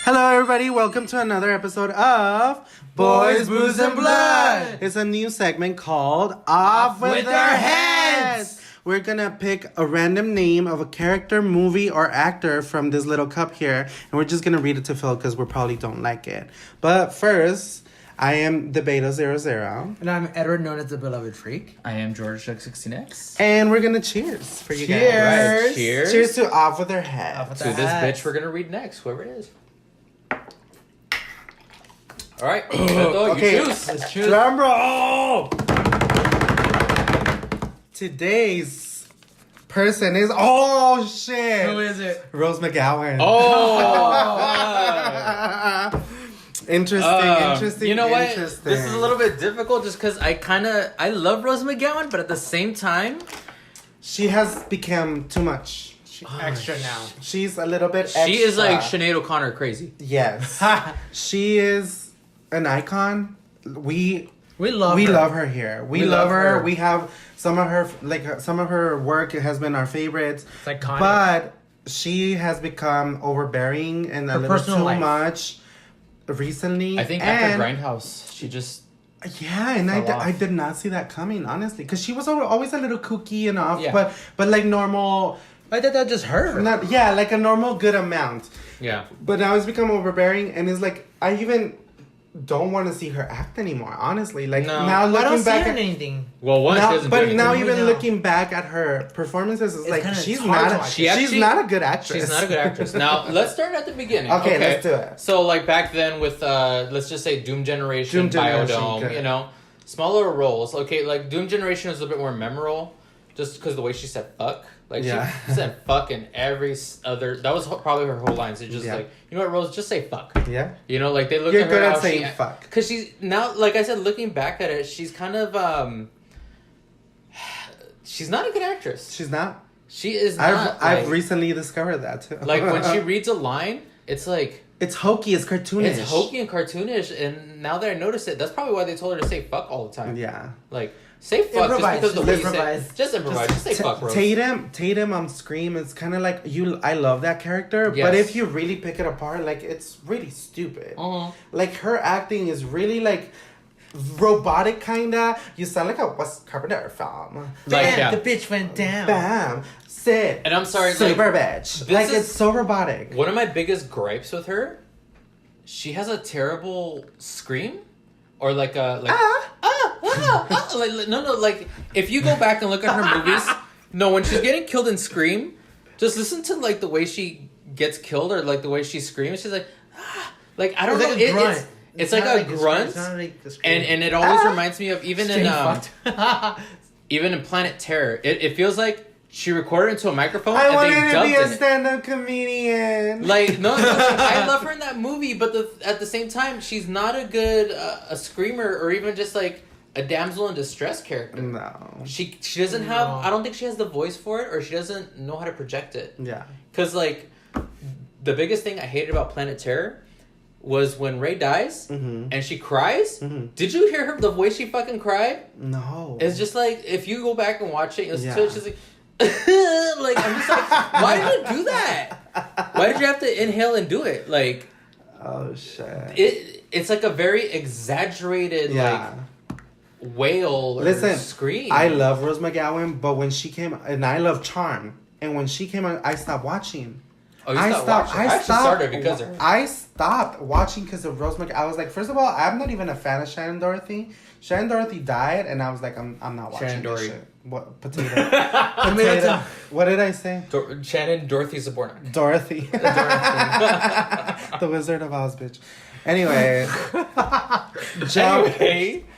Hello, everybody. Welcome to another episode of Boys, Booze, and Blood. It's a new segment called Off with Their Heads. We're going to pick a random name of a character, movie, or actor from this little cup here. And we're just going to read it to Phil because we probably don't like it. But first, I am the Beta00. And I'm Edward, known as the Beloved Freak. I am George Duck16X. And we're going to cheers for you guys. Cheers. Right, cheers. Cheers to Off with Their Heads. To this bitch we're gonna read next, whoever it is. Alright, Okay, Let's choose. drum roll. Today's person is oh shit. Who is it? Rose McGowan. Oh! Interesting. You know what? Interesting. This is a little bit difficult just because I love Rose McGowan, but at the same time, She has become too much. Extra now. She's a little bit extra. she is like Sinead O'Connor crazy. Yes. She is an icon. We love her here. We love her. We have some of her work has been our favorites. It's iconic. But she has become overbearing and a little too much recently. I think after Grindhouse, she just Yeah, and I did not see that coming, honestly, because she was always a little kooky and off, but like normal. I thought that just her. Like a normal good amount. yeah. But now it's become overbearing, and it's like I even don't want to see her act anymore. Honestly, like No. now I looking don't see back her at in anything. Well, one, she now, doesn't do but anything. now even No. looking back at her performances, it's like kinda she's hard not to a, watch. she's not a good actress. She's not a good actress. Now, let's start at the beginning. Okay, let's do it. So, like, back then with, let's just say Doom Generation, Biodome, good. you know, smaller roles. Okay, like, Doom Generation was a bit more memorable just because the way she said fuck. Like, she said fuck in every other... That was probably her whole line. So just like, you know what, Rose? Just say fuck. Yeah. You know, like, they look You're at her good at how saying fuck. Because she's... Now, like I said, looking back at it, she's kind of... she's not a good actress. She's not. She is not. I've recently discovered that too. Like, when she reads a line, it's like... It's hokey, it's cartoonish. It's hokey and cartoonish, and now that I notice it, that's probably why they told her to say fuck all the time. Yeah. Like, say fuck Improvise. just because the way you Improvise. say Just improvise. Just say fuck, bro. Tatum on Scream is kind of like I love that character, Yes. but if you really pick it apart, like it's really stupid. Like her acting is really like robotic, kinda. You sound like a West Carpenter film. Like, Damn, the bitch went down. Bam, sit. And I'm sorry, super like, bitch. Like it's so robotic. One of my biggest gripes with her, she has a terrible scream. Or like a... Like, like, no, like, if you go back and look at her movies, no, when she's getting killed in Scream, just listen to, like, the way she gets killed or, like, the way she screams. She's like, like, I don't know. Like a grunt. It's like a grunt. It's not like a scream. And it always reminds me of even in fucked. even in Planet Terror. It feels like she recorded into a microphone I and wanted they to dubbed be a in it. stand-up comedian. Like no, I love her in that movie, but at the same time, she's not a good a screamer or even just like a damsel in distress character. No. She doesn't have. I don't think she has the voice for it, or she doesn't know how to project it. Yeah. Because like the biggest thing I hated about Planet Terror was when Ray dies and she cries. Did you hear her the way she fucking cried? No. It's just like if you go back and watch it, you'll see she's like. Like I'm just like, why did you do that? Why did you have to inhale and do it? Like, oh shit. It's like a very exaggerated like wail or scream. I love Rose McGowan, but when she came, and I love Charm, and when she came on, I stopped watching. Oh, you stopped watching? I actually started because of her. I stopped watching because of Rose McGowan. I was like, first of all, I'm not even a fan of Shannon Dorothy. Shannon Dorothy died, and I was like, I'm not watching Shannon this Dory. shit. What potato? Potato. What did I say? Shannon Dorothy Zabornak. Dorothy. The Wizard of Oz, bitch. Anyway.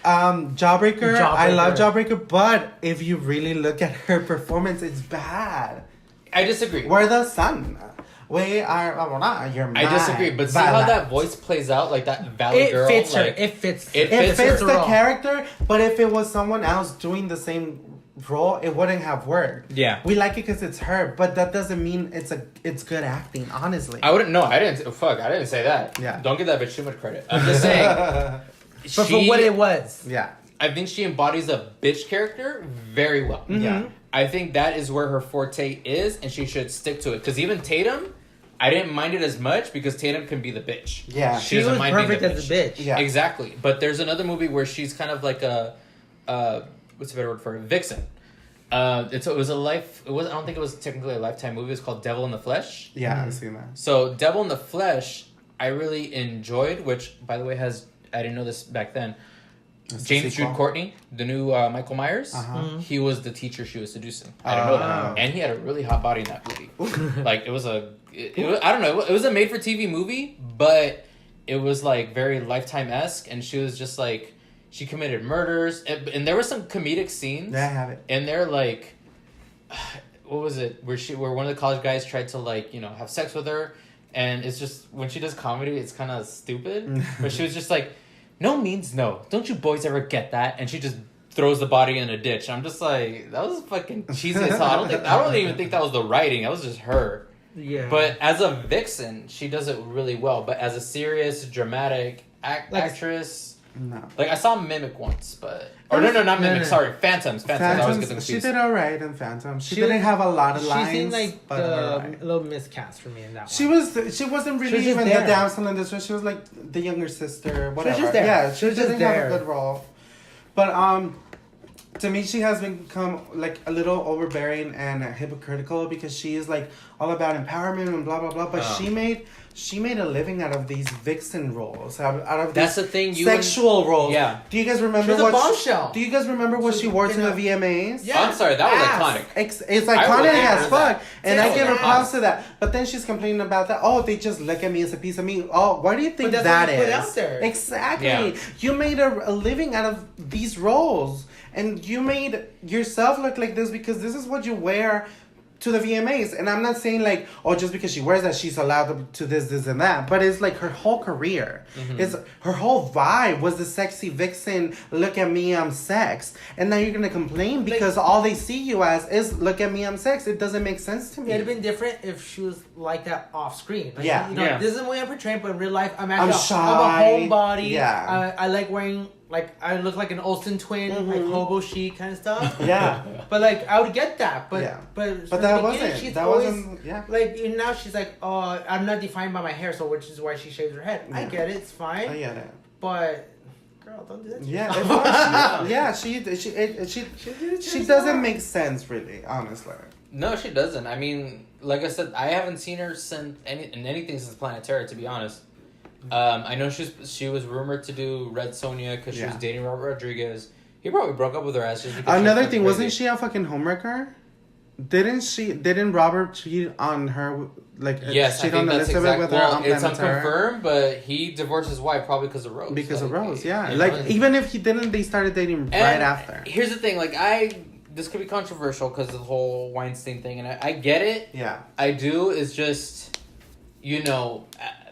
Jawbreaker. I love Jawbreaker, but if you really look at her performance, it's bad. I disagree. We're the sun. We are your mind. I disagree, but see how that voice plays out, like that Valley girl. Fits her. Like, It fits. It fits the role. character, but if it was someone else doing the same role, it wouldn't have worked. Yeah, we like it because it's her, but that doesn't mean it's good acting. Honestly, I wouldn't. No, I didn't. Fuck, I didn't say that. Yeah, don't give that bitch too much credit. I'm just saying. But for what it was, yeah, I think she embodies a bitch character very well. Yeah, I think that is where her forte is, and she should stick to it. Because even Tatum, I didn't mind it as much because Tatum can be the bitch. Yeah. She was perfect as a bitch. Yeah. Exactly. But there's another movie where she's kind of like a what's the better word for it? Vixen. It was a life. I don't think it was technically a Lifetime movie. It was called Devil in the Flesh. Yeah, I've seen that. So Devil in the Flesh, I really enjoyed. Which, by the way, I didn't know this back then. That's James Jude Courtney, the new Michael Myers, he was the teacher she was seducing. I didn't know that, and he had a really hot body in that movie. Like it was I don't know, it was a made for TV movie, but it was like very Lifetime-esque, and she was just like. She committed murders, and there were some comedic scenes. Yeah, I have it. And they're like, what was it? Where one of the college guys tried to like have sex with her, and it's just when she does comedy, it's kind of stupid. But she was just like, no means no. Don't you boys ever get that? And she just throws the body in a ditch. I'm just like, that was fucking cheesy as hell. I don't even think that was the writing. That was just her. Yeah. But as a vixen, she does it really well. But as a serious, dramatic actress. No. Like I saw Mimic once, but not Mimic. Sorry, Phantoms. I always get them confused. She did alright in Phantoms. She didn't have a lot of lines. She seemed like a little miscast for me in that one. She wasn't really even the damsel in distress. She was like the younger sister. Whatever. She was just there. Yeah, she didn't there. have a good role. But to me, she has become like a little overbearing and hypocritical because she is like all about empowerment and blah blah blah. But she made a living out of these vixen roles, out of that's these the thing. sexual roles. Yeah. Do you guys remember She was a bombshell. Do you guys remember what she wore to the VMAs? Yeah. I'm sorry, that was iconic. It's iconic as fuck, and I give her props to to that. But then she's complaining about that. Oh, they just look at me as a piece of meat. Oh, why do you think But that's that what you is? put out there. Exactly. Yeah. You made a living out of these roles, and you made yourself look like this because this is what you wear to the VMAs. And I'm not saying like, oh, just because she wears that, she's allowed to this, and that. But it's like her whole career. It's her whole vibe was the sexy vixen, look at me, I'm sex. And now you're going to complain because all they see you as is, look at me, I'm sex. It doesn't make sense to me. It'd have been different if she was like that off screen. Like, Yeah. This is the way I'm portraying, but in real life, I'm actually shy. I'm a homebody. Yeah. I like wearing, like, I look like an Olsen twin, like hobo chic kind of stuff. Yeah. But like, I would get that. But Yeah. but that wasn't. That wasn't. Yeah. Like now she's like, oh, I'm not defined by my hair, so which is why she shaves her head. I get it, it's fine. I get it. But girl, don't do that. To Yeah, yourself. she doesn't make sense really, honestly. No, she doesn't. I mean, like I said, I haven't seen her in anything since Planet Terror, to be honest. I know she was rumored to do Red Sonja because she was dating Robert Rodriguez. He probably broke up with her ass just because. Another thing, wasn't she a fucking homewrecker? Didn't Robert cheat on her? Like yes, cheat I on think that's Elizabeth with her on it's Planet Terror? unconfirmed, but he divorced his wife probably because of Rose. Because of Rose, yeah. You Like know? even if he didn't, they started dating right after. Here's the thing, like this could be controversial because of the whole Weinstein thing, and I get it. Yeah, I do. It's just,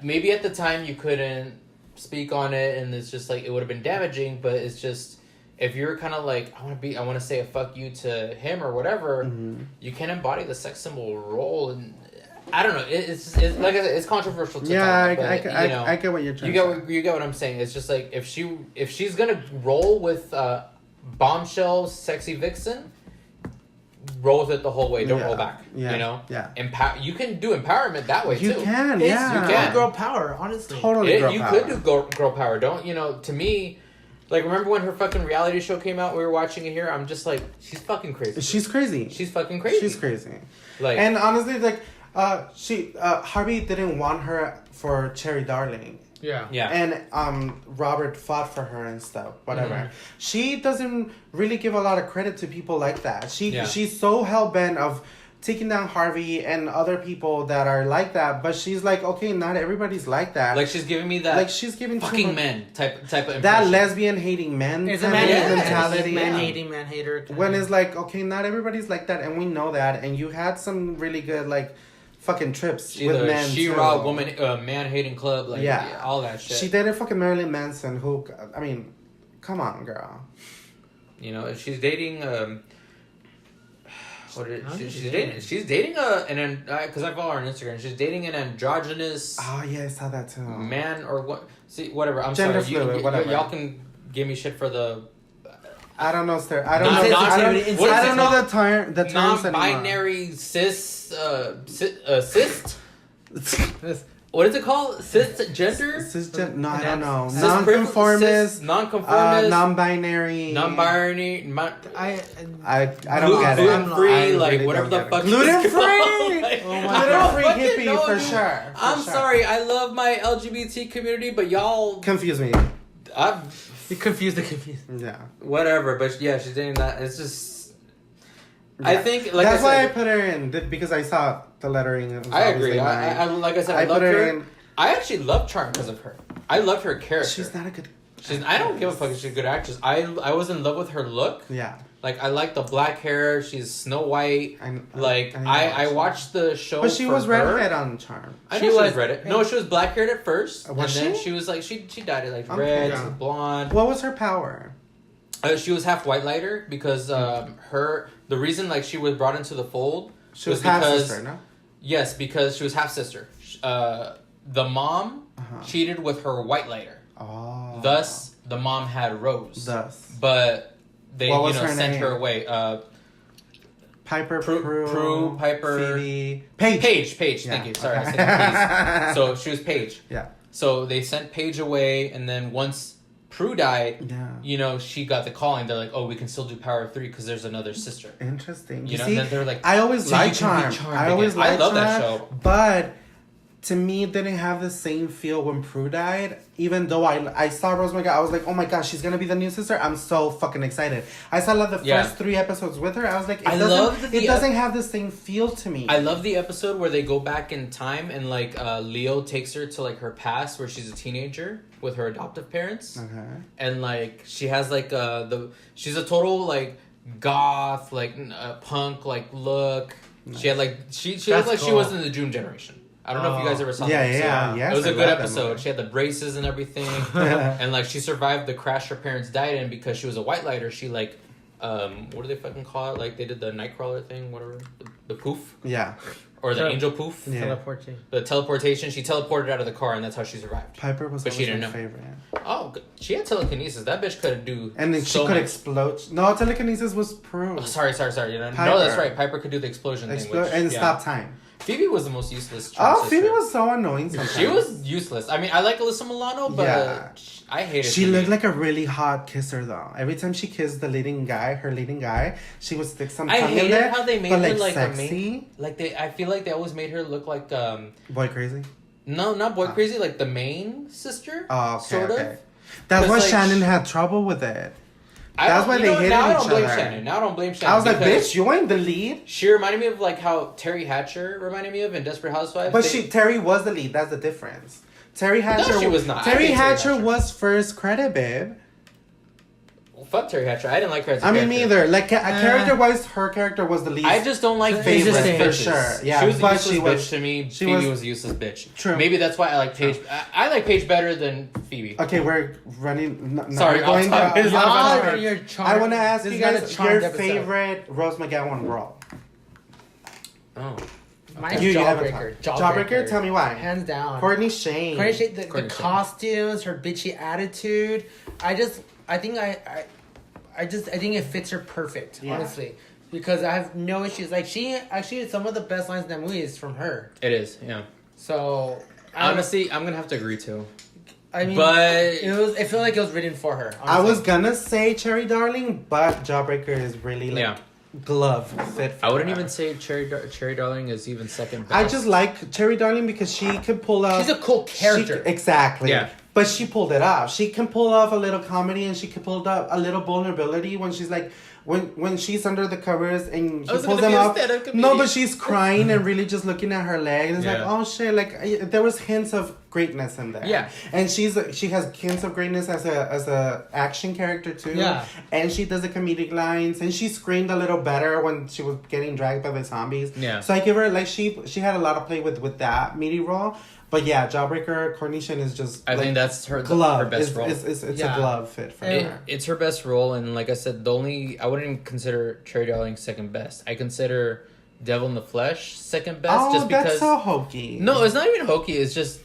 maybe at the time you couldn't speak on it, and it's just like it would have been damaging. But it's just if you're kind of like I want to say a fuck you to him or whatever, you can embody the sex symbol role, and I don't know. It's like I said, it's controversial. To yeah, talk, but, I get what you're trying. You get what I'm saying. It's just like if she's gonna roll with bombshell sexy vixen. Roll with it the whole way. Don't roll back. Yeah. Yeah. You can do empowerment that way You too. can. It's Yeah. You can. girl power, honestly. Totally. You could do girl power. Don't to me? Like remember when her fucking reality show came out? We were watching it here. I'm just like, she's fucking crazy. She's crazy. She's fucking crazy. She's crazy. Like and honestly, like Harvey didn't want her for Cherry Darling. Yeah. Yeah. And Robert fought for her and stuff, whatever. She doesn't really give a lot of credit to people like that. She's so hell bent of taking down Harvey and other people that are like that, but she's like, okay, not everybody's like that. Like she's giving me that. Like she's giving fucking men type of impression. that lesbian hating men. It's a kind man of mentality. Man hating, man hater. When it's like, okay, not everybody's like that, and we know that, and you had some really good like fucking trips with men. She-Ra woman, man hating club, like all that shit. She dated fucking Marilyn Manson, who, I mean, come on, girl. If she's dating, she's dating because I follow her on Instagram. She's dating an androgynous. Oh yeah, I saw that too. Man or what? See, whatever. I'm Gender sorry. fluid, whatever. Y'all can give me shit for the. I don't know, sir. I don't know the terms anymore. Non-binary cyst. What is it called? Cisgender? No, I don't know. Cis- Nonconformist. Nonconformist. Non-binary. I I don't get it. Gluten-free, like really whatever don't the get fuck. it. Gluten-free. Like, Oh my Gluten-free God. hippie No, for dude. sure. I'm sorry. I love my LGBT community, but y'all, Confuse me. You confused the confused. Yeah. whatever. But yeah, she's dating that. It's just. I Yeah. think like That's I why I said, put her in because I saw the lettering. It was I obviously agree. mine. I like I said, I I loved put her her. in. I actually love Charm because of her. I loved her character. She's not a good. I don't give a fuck if she's a good actress. I was in love with her look. Yeah. Like I like the black hair. She's Snow White. I watched watched the show. But she for was her. redhead on Charm. I know she was redhead. No, she was black haired at first, Was and then she? she was like she dyed it like Okay. red, Yeah. blonde. What was her power? She was half white lighter because the reason like she was brought into the fold She was half because sister, no? yes, because she was half sister. The mom cheated with her white lighter. Oh. Thus, the mom had Rose. Thus. But they What was her sent name? her away. Piper, Prue, Piper, Phoebe, Paige. Paige. Yeah, Thank you. Sorry, okay. I said Paige. So she was Paige. Yeah. So they sent Paige away, and then once Prue died, Yeah. she got the calling. They're like, "Oh, we can still do Power of 3 because there's another sister." Interesting. You know, see, and then they're like, I always "So you liked can be Charm. Charmed I always again." I liked love that Charm, show. But to me, it didn't have the same feel when Prue died. Even though I saw Rose McGowan, I was like, oh my gosh, she's gonna be the new sister. I'm so fucking excited. I saw like the first 3 episodes with her. I was like, it doesn't have the same feel to me. I love the episode where they go back in time and like Leo takes her to like her past where she's a teenager with her adoptive parents. Okay. And like she has like she's a total like goth like punk like look. Nice. She had like she looked like she was in the Doom generation. I don't know if you guys ever saw that episode. Yeah. It was a good episode. She had the braces and everything. And like she survived the crash her parents died in because she was a white lighter. She like what do they fucking call it? Like they did the Nightcrawler thing, whatever. The poof. Yeah. Or the angel poof. Yeah. Teleportation. The teleportation. She teleported out of the car and that's how she survived. Piper was always my favorite. Oh, she had telekinesis. That bitch could do. And then she could explode. No, telekinesis was Prue. Oh, sorry. You know, Piper. no, that's right. Piper could do the explosion thing. And stop time. Phoebe was the most useless. Phoebe was so annoying sometimes. She was useless. I mean, I like Alyssa Milano, but I hated She Phoebe. looked like a really hot kisser, though. Every time she kissed her leading guy, she would stick some tongue in hated there. how they made her like sexy. I feel like they always made her look like Boy Crazy? No, not Boy Crazy, like the main sister. Oh, okay, sort okay. of. That's why like, Shannon had trouble with it. That's why they hated each other. Now I don't blame Shannon. I was like, bitch, you ain't the lead. She reminded me of like how Terry Hatcher reminded me of in Desperate Housewives. But Terry was the lead. That's the difference. Terry Hatcher. No, she was not. Terry Hatcher was first credit, babe. Well, fuck Terry Hatcher. I didn't like her as a character. character. Me either. Like character-wise, her character was the least. I just don't like favorite bitches. for sure. Yeah, she was a but useless bitch to me. Phoebe was a useless bitch. True. Maybe that's why I like Paige. I like Paige better than Phoebe. Okay, we're running. Sorry, we're going off topic. I want to ask you guys your episode. favorite Rose McGowan role. Oh. Mine's You Jawbreaker. Jawbreaker? Tell me why. Hands down. Courtney Shane. The costumes, her bitchy attitude. I think it fits her perfect, honestly. Because I have no issues. Like, she actually, some of the best lines in that movie is from her. It is, yeah. So, honestly, I'm gonna have to agree too. I mean, but it felt like it was written for her. Honestly. I was gonna say Cherry Darling, but Jawbreaker is really like glove fit. For I wouldn't her. even say Cherry Darling is even second best. I just like Cherry Darling because she could pull out. She's a cool character. Exactly. Yeah. But she pulled it off. She can pull off a little comedy and she can pull off a little vulnerability when she's like. When she's under the covers and he pulls them up. No, but she's crying and really just looking at her leg. And it's like, oh shit, like there was hints of greatness in there. Yeah. And she has hints of greatness as a action character too. Yeah. And she does the comedic lines and she screamed a little better when she was getting dragged by the zombies. Yeah. So I give her like she had a lot of play with that meaty role. But yeah, Jawbreaker, Courtney Sheen is just. I think that's her best role. It's a glove fit for her. It's her best role, and like I said, I wouldn't even consider Cherry Darling second best. I consider Devil in the Flesh second best, just because. That's so hokey. No, it's not even hokey. It's just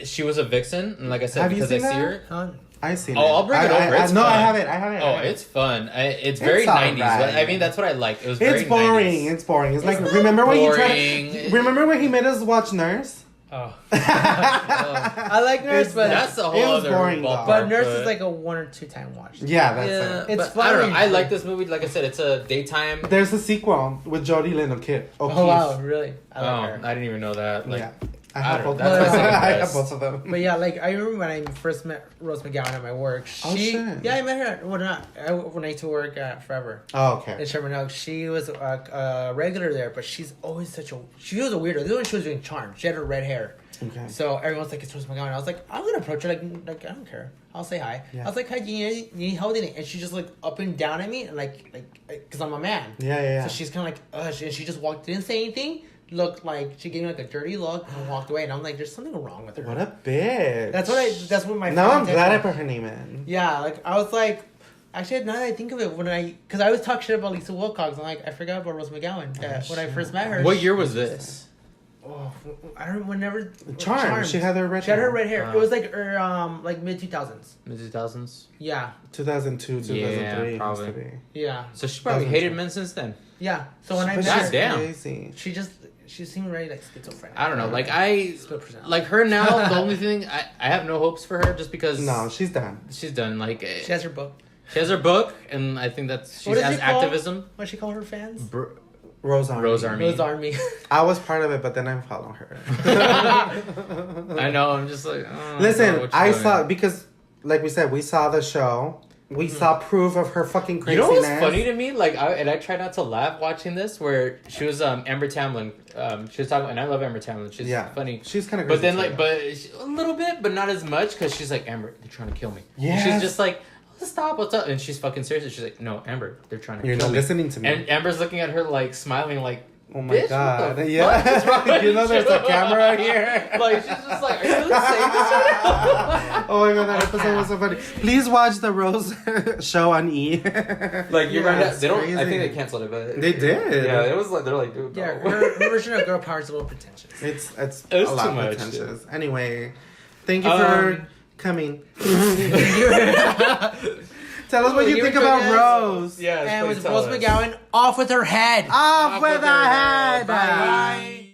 she was a vixen, and like I said, because I see her. I've seen it. I'll bring it over. I have it. Oh, it's fun. It's very 90s. Right. I mean, that's what I like. It was very boring. 90s. It's boring. It's like remember when he made us watch Nurse? Oh. I like Nurse, but that's a whole it was other boring, ballpark. but Nurse is like a 1 or 2 time watch. Yeah, that's Yeah, it. It's but I don't funny. know. I like this movie. Like I said, it's a daytime. There's a sequel with Jodie Lynn O'Keefe. Oh wow, really? I like her. I didn't even know that. Like, Yeah. I have don't both know. of them. That's my second I have best. both of them. But yeah, like I remember when I first met Rose McGowan at my work. Oh, She, shit. yeah, I met her when I used to work at Forever Oh, in okay. Sherman Oaks. She was a regular there, but she's always she was a weirdo. This is when she was doing charm. She had her red hair. Okay. So everyone's like, it's Rose McGowan. I was like, I'm gonna approach her like I don't care. I'll say hi. Yeah. I was like, hi, do you need help with anything? And she just like up and down at me and like because I'm a man. Yeah. So she's kind of like, and she just walked, didn't say anything. Looked like she gave me like a dirty look and walked away. And I'm like, there's something wrong with her. What a bitch. That's what my. Now I'm friend glad I texted put me. her name in. Yeah, like I was like, actually, now that I think of it, because I always talk shit about Lisa Wilcox, I'm like, I forgot about Rose McGowan when I first met her. what year was this? Oh, I don't whenever. Charm. She had her red She had her hair. red hair. Wow. It was like like mid 2000s. Mid 2000s. Yeah, 2002, 2003. Yeah, it probably. used to be. yeah, So she probably hated men since then. yeah. So when I But met she's her, damn. crazy. she seemed very like schizophrenic. I don't know. Like I Split percent. like her now. The only thing I have no hopes for her just because No, she's done. she's done. Like She has her book. she has her book, and I think that's she What does has she call- activism. What she call her fans? Rose Army. Rose Army. Rose Army. I was part of it, but then I followed her. I know. I'm just like. Oh, Listen, I saw because, like we said, we saw the show. We saw proof of her fucking You craziness. know what's funny to me? Like, I try not to laugh watching this. Where she was Amber Tamlin. She was talking, and I love Amber Tamlin. She's funny. She's kind of. But then, like, a little bit, but not as much, because she's like, Amber, they're trying to kill me. And Yes. she's just like, stop, what's up? And she's fucking serious. And she's like, no, Amber, they're trying to You're kill not me. listening to me. And Amber's looking at her, like, smiling, like, oh my bitch, god! what the Yeah, fuck is wrong with you know there's a you? camera here. Like, she's just like, are you really saying this right now? Oh my god, that episode was so funny. Please watch the Rose show on E. Like, you Yeah, right now, it's they don't, I crazy. think they canceled it, but. They did. Yeah, it was like, they're like, dude, Yeah, no. her version of girl power is a little pretentious. It's It was a lot too much, pretentious. Anyway, thank you for coming. Tell us what you You think were about good. Rose. Yeah, And please with tell Rose us. McGowan off with her head. Off with with our her head. head. Bye. Bye.